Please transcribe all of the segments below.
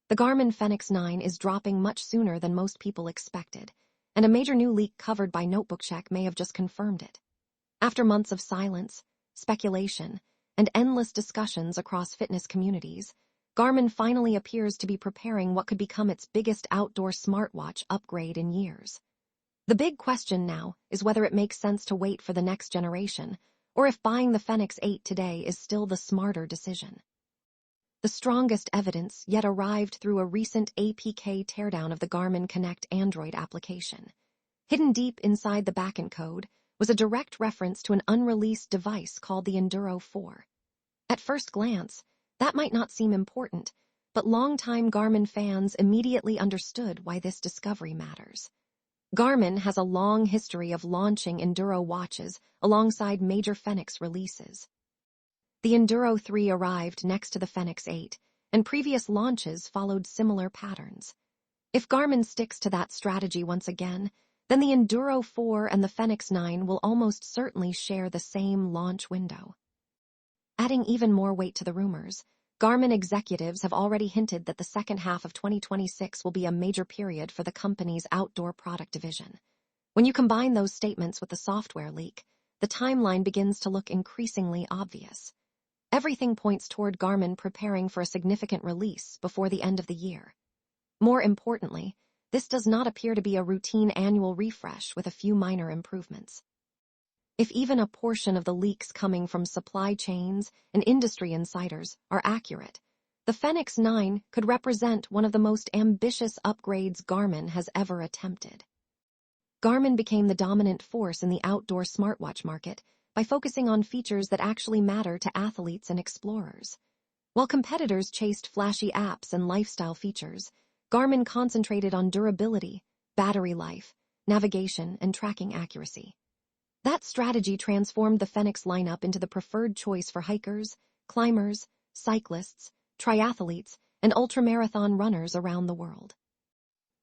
The Garmin Fenix 9 is dropping much sooner than most people expected, and a major new leak covered by Notebook Check may have just confirmed it. After months of silence, speculation, and endless discussions across fitness communities, Garmin finally appears to be preparing what could become its biggest outdoor smartwatch upgrade in years. The big question now is whether it makes sense to wait for the next generation, or if buying the Fenix 8 today is still the smarter decision. The strongest evidence yet arrived through a recent APK teardown of the Garmin Connect Android application. Hidden deep inside the backend code was a direct reference to an unreleased device called the Enduro 4. At first glance, that might not seem important, but longtime Garmin fans immediately understood why this discovery matters. Garmin has a long history of launching Enduro watches alongside major Fenix releases. The Enduro 3 arrived next to the Fenix 8, and previous launches followed similar patterns. If Garmin sticks to that strategy once again, then the Enduro 4 and the Fenix 9 will almost certainly share the same launch window. Adding even more weight to the rumors, Garmin executives have already hinted that the second half of 2026 will be a major period for the company's outdoor product division. When you combine those statements with the software leak, the timeline begins to look increasingly obvious. Everything points toward Garmin preparing for a significant release before the end of the year. More importantly, this does not appear to be a routine annual refresh with a few minor improvements. If even a portion of the leaks coming from supply chains and industry insiders are accurate, the Fenix 9 could represent one of the most ambitious upgrades Garmin has ever attempted. Garmin became the dominant force in the outdoor smartwatch market by focusing on features that actually matter to athletes and explorers. While competitors chased flashy apps and lifestyle features, Garmin concentrated on durability, battery life, navigation, and tracking accuracy. That strategy transformed the Fenix lineup into the preferred choice for hikers, climbers, cyclists, triathletes, and ultramarathon runners around the world.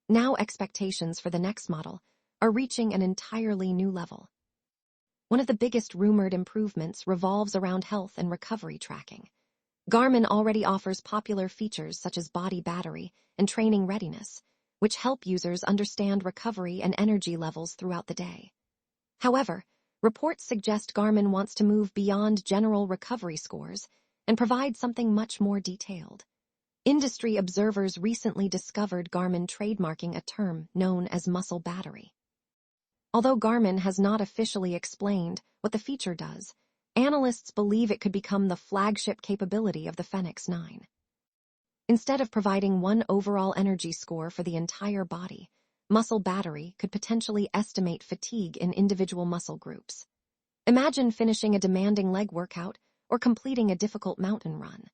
Now expectations for the next model are reaching an entirely new level. One of the biggest rumored improvements revolves around health and recovery tracking. Garmin already offers popular features such as body battery and training readiness, which help users understand recovery and energy levels throughout the day. However, reports suggest Garmin wants to move beyond general recovery scores and provide something much more detailed. Industry observers recently discovered Garmin trademarking a term known as muscle battery. Although Garmin has not officially explained what the feature does, analysts believe it could become the flagship capability of the Fenix 9. Instead of providing one overall energy score for the entire body, muscle battery could potentially estimate fatigue in individual muscle groups. Imagine finishing a demanding leg workout or completing a difficult mountain run.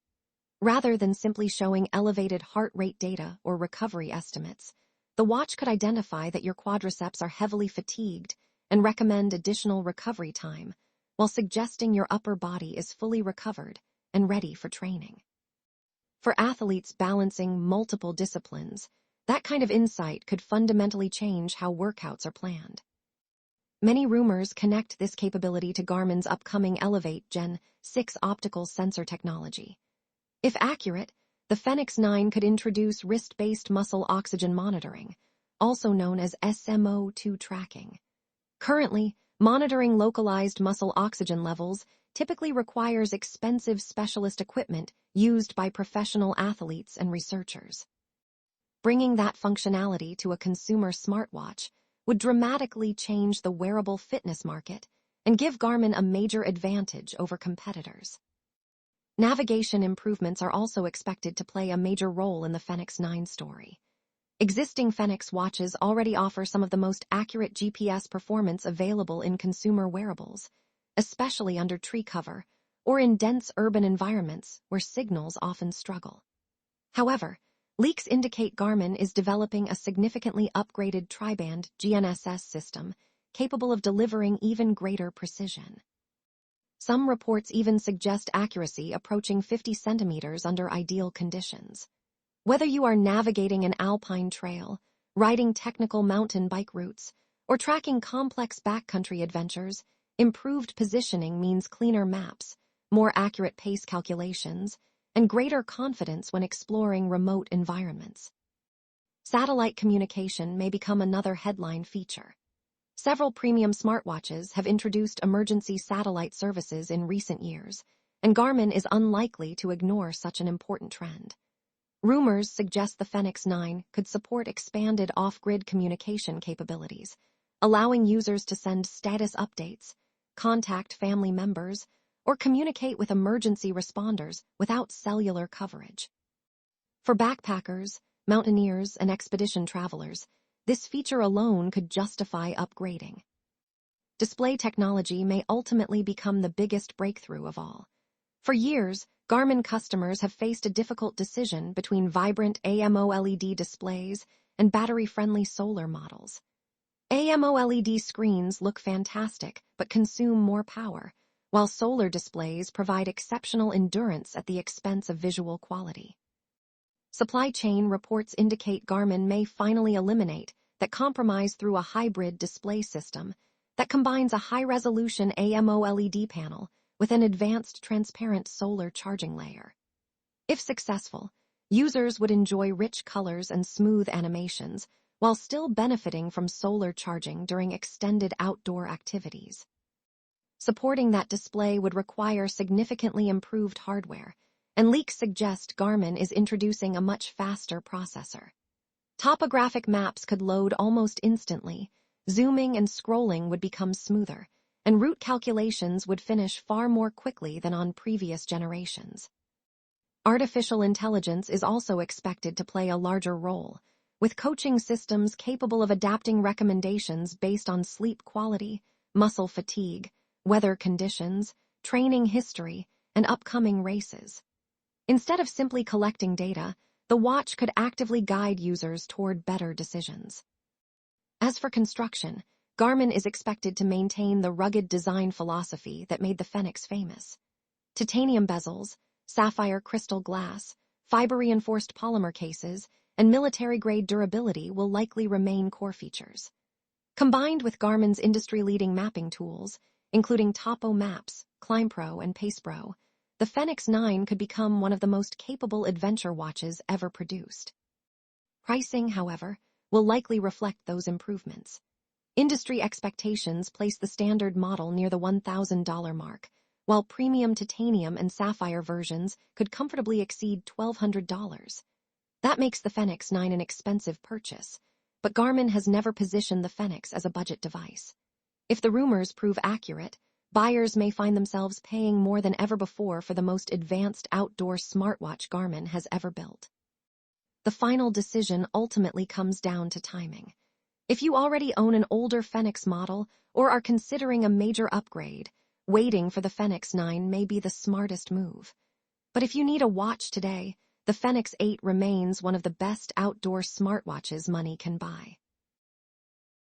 Rather than simply showing elevated heart rate data or recovery estimates, the watch could identify that your quadriceps are heavily fatigued and recommend additional recovery time, while suggesting your upper body is fully recovered and ready for training. For athletes balancing multiple disciplines, that kind of insight could fundamentally change how workouts are planned. Many rumors connect this capability to Garmin's upcoming Elevate Gen 6 optical sensor technology. If accurate, the Fenix 9 could introduce wrist-based muscle oxygen monitoring, also known as SMO2 tracking. Currently, monitoring localized muscle oxygen levels typically requires expensive specialist equipment used by professional athletes and researchers. Bringing that functionality to a consumer smartwatch would dramatically change the wearable fitness market and give Garmin a major advantage over competitors. Navigation improvements are also expected to play a major role in the Fenix 9 story. Existing Fenix watches already offer some of the most accurate GPS performance available in consumer wearables, especially under tree cover or in dense urban environments where signals often struggle. However, leaks indicate Garmin is developing a significantly upgraded tri-band GNSS system capable of delivering even greater precision. Some reports even suggest accuracy approaching 50 centimeters under ideal conditions. Whether you are navigating an alpine trail, riding technical mountain bike routes, or tracking complex backcountry adventures, improved positioning means cleaner maps, more accurate pace calculations, and greater confidence when exploring remote environments. Satellite communication may become another headline feature. Several premium smartwatches have introduced emergency satellite services in recent years, and Garmin is unlikely to ignore such an important trend. Rumors suggest the Fenix 9 could support expanded off-grid communication capabilities, allowing users to send status updates, contact family members, or communicate with emergency responders without cellular coverage. For backpackers, mountaineers, and expedition travelers, this feature alone could justify upgrading. Display technology may ultimately become the biggest breakthrough of all. For years, Garmin customers have faced a difficult decision between vibrant AMOLED displays and battery-friendly solar models. AMOLED screens look fantastic but consume more power, while solar displays provide exceptional endurance at the expense of visual quality. Supply chain reports indicate Garmin may finally eliminate that compromise through a hybrid display system that combines a high-resolution AMOLED panel with an advanced transparent solar charging layer. If successful, users would enjoy rich colors and smooth animations while still benefiting from solar charging during extended outdoor activities. Supporting that display would require significantly improved hardware, and leaks suggest Garmin is introducing a much faster processor. Topographic maps could load almost instantly, zooming and scrolling would become smoother, and route calculations would finish far more quickly than on previous generations. Artificial intelligence is also expected to play a larger role, with coaching systems capable of adapting recommendations based on sleep quality, muscle fatigue, weather conditions, training history, and upcoming races. Instead of simply collecting data, the watch could actively guide users toward better decisions. As for construction, Garmin is expected to maintain the rugged design philosophy that made the Fenix famous. Titanium bezels, sapphire crystal glass, fiber-reinforced polymer cases, and military-grade durability will likely remain core features. Combined with Garmin's industry-leading mapping tools, including Topo Maps, ClimbPro, and PacePro, the Fenix 9 could become one of the most capable adventure watches ever produced. Pricing, however, will likely reflect those improvements. Industry expectations place the standard model near the $1,000 mark, while premium titanium and sapphire versions could comfortably exceed $1,200. That makes the Fenix 9 an expensive purchase, but Garmin has never positioned the Fenix as a budget device. If the rumors prove accurate, buyers may find themselves paying more than ever before for the most advanced outdoor smartwatch Garmin has ever built. The final decision ultimately comes down to timing. If you already own an older Fenix model or are considering a major upgrade, waiting for the Fenix 9 may be the smartest move. But if you need a watch today, the Fenix 8 remains one of the best outdoor smartwatches money can buy.